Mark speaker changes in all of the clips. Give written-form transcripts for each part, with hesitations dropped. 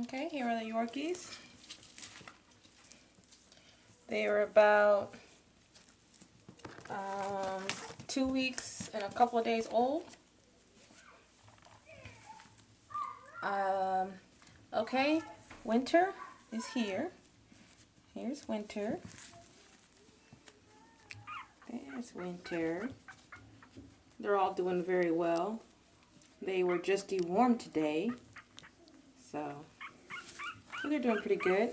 Speaker 1: Okay, here are the Yorkies. They are about 2 weeks and a couple of days old. Okay, Winter is here. Here's Winter. There's Winter. They're all doing very well. They were just dewormed today, so they're doing pretty good.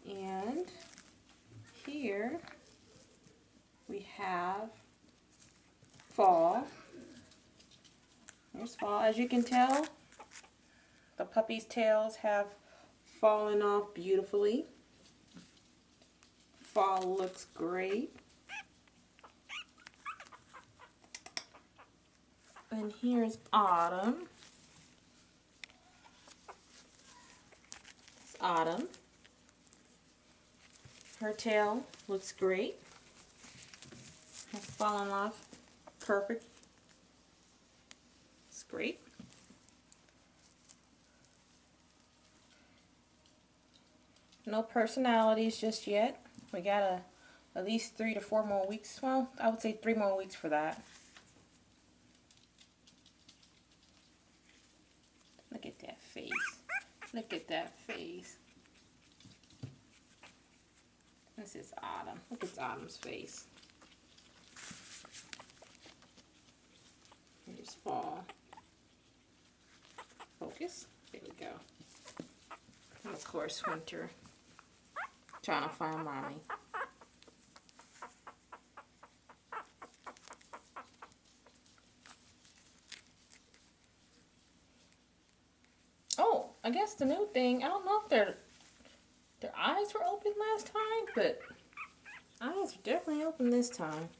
Speaker 1: And here we have Fall. There's Fall. As you can tell, the puppy's tails have fallen off beautifully. Fall looks great. And here's Autumn. It's Autumn. Her tail looks great. Has fallen off perfect. It's great. No personalities just yet. We got at least 3 to 4 more weeks. Well, I would say 3 more weeks for that. Look at that face. Look at that face. This is Autumn. Look at Autumn's face. Here's Fall. Focus. There we go. And of course, Winter. Trying to find mommy. Oh, I guess the new thing, I don't know if their eyes were open last time, but eyes are definitely open this time.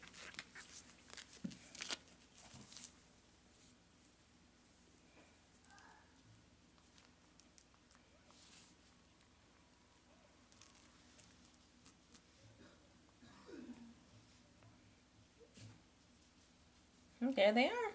Speaker 1: There they are.